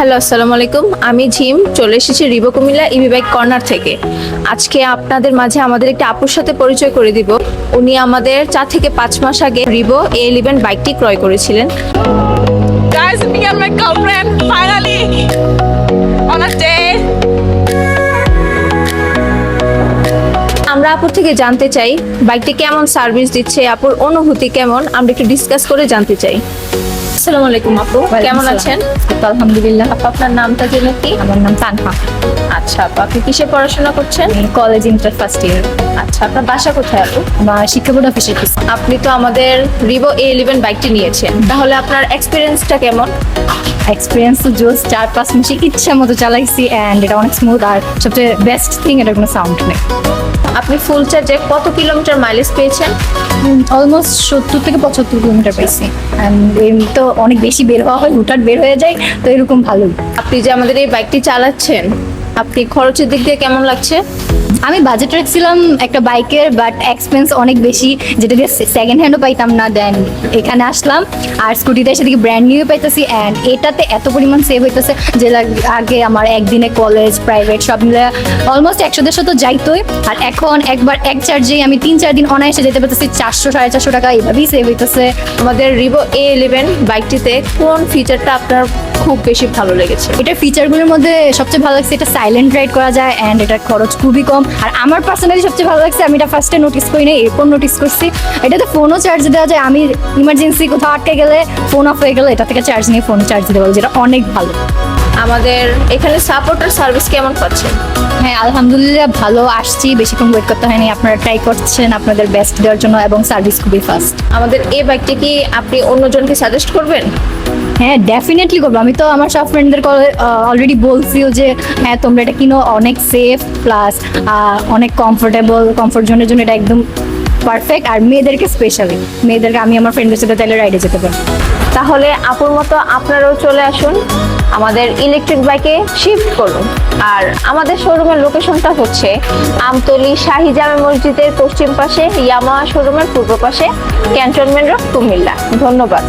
Hello, আসসালামু আলাইকুম। আমি ঝিম চলে এসেছি Ribo Comilla EV bike corner থেকে। আজকে আপনাদের মাঝে আমাদের একটা আপুর সাথে পরিচয় করে দিব। উনি আমাদের 4 থেকে 5 মাস আগে রিবো A11 বাইকটি ক্রয় করেছিলেন। Guys, me and my girlfriend finally on a date. আমরা আপুর থেকে জানতে চাই বাইকটি কেমন সার্ভিস দিচ্ছে, আপুর অনুভূতি কেমন, আমরা একটু ডিসকাস করে জানতে চাই। আসসালামু আলাইকুম আপু, কেমন আছেন? আলহামদুলিল্লাহ। আপু, আপনার নামটা জেনে কি? আমার নাম তানহা। আচ্ছা আপু, আপনি কিসে পড়াশোনা করছেন? আমি কলেজ ইন্টার ফার্স্ট ইয়ার। আচ্ছা, আপনার বাসা কোথায় আপু? আমার শিক্ষা বোর্ড অফিসের কিছু। আপনি তো আমাদের রিবো A11 বাইকটি নিয়েছেন, তাহলে আপনার এক্সপিরিয়েন্সটা কেমন? এক্সপিরিয়েন্স তো জোস, 4-5 মাসে ইচ্ছা মতো চালাইছি অ্যান্ড এটা অনেক স্মুথ। আর সবচেয়ে বেস্ট থিং এটার কোনো সাউন্ড নেই। আপনি ফুল চার্জে কত কিলোমিটার মাইলেজ পেয়েছেন? অলমোস্ট 70 থেকে 75 কিলোমিটার পাইছি। অ্যান্ড এমনি তো অনেক বেশি বের হওয়া হয়, হুটহাট বের হয়ে যায়, তো এরকম ভালোই। আপনি যে আমাদের এই বাইকটি চালাচ্ছেন, আপনি খরচের দিক দিয়ে কেমন লাগছে? আমি বাজেট রাখছিলাম একটা বাইকের, বাট এক্সপেন্স অনেক বেশি, যেটা দিয়ে সেকেন্ড হ্যান্ডও পাইতাম না। দেন এখানে আসলাম আর স্কুটিতে এসে দেখি ব্র্যান্ড নিউ পাইতেছি, অ্যান্ড এটাতে এত পরিমাণ সেভ হইতেছে যে আগে আমার একদিনে কলেজ প্রাইভেট সব মিলে অলমোস্ট 100-150 তো যাইতোই, আর এখন একবার এক চার্জেই আমি 3-4 দিন অনায়াসে যেতে পারতেছি। 400-450 টাকা এইভাবেই সেভ হইতেছে। আমাদের রিবো A11 বাইকটিতে কোন ফিচারটা আপনার খুব বেশি ভালো লেগেছে? এটার ফিচারগুলোর মধ্যে সবচেয়ে ভালো লাগছে এটা সাইলেন্ট রাইড করা যায়, অ্যান্ড এটার খরচ খুবই কম। আর আমার পার্সোনালি সবচেয়ে ভালো লাগছে, আমি এটা ফার্স্টে নোটিস করি না, এরপর নোটিস করছি, এটাতে ফোনও চার্জ দেওয়া যায়। আমি ইমার্জেন্সি কোথাও আটকে গেলে, ফোন অফ হয়ে গেলে এটা থেকে চার্জ নিয়ে ফোন চার্জ দিতে পারবো, যেটা অনেক ভালো। আমাদের এখানে সাপোর্টার সার্ভিস কেমন পাচ্ছেন? হ্যাঁ আলহামদুলিল্লাহ, ভালো আসছি, বেশিক্ষণ ওয়েট করতে হয়নি। আপনারা ট্রাই করছেন আপনাদের বেস্ট দেওয়ার জন্য, এবং সার্ভিস খুবই ফাস্ট। আমাদের এই বাইকটি কি আপনি অন্যজনকে সাজেস্ট করবেন? হ্যাঁ ডেফিনেটলি করবো। আমি তো আমার সব ফ্রেন্ডদের অলরেডি বলছিও যে হ্যাঁ তোমরা এটা কিনো, অনেক সেফ প্লাস অনেক কমফোর্টেবল, কমফোর্ট জোনের জন্য এটা একদম পারফেক্ট। আর মেয়েদেরকে স্পেশালি, মেয়েদেরকে আমি আমার ফ্রেন্ডদের সাথে তাহলে রাইডে যেতে পারি। তাহলে আপুর মতো আপনারাও চলে আসুন, আমাদের ইলেকট্রিক বাইকে শিফট করুন। আর আমাদের শোরুমের লোকেশনটা হচ্ছে আমতলী শাহী জামে মসজিদের পশ্চিম পাশে, ইয়ামাহা শোরুমের পূর্ব পাশে, ক্যান্টনমেন্ট রোড, কুমিল্লা। ধন্যবাদ।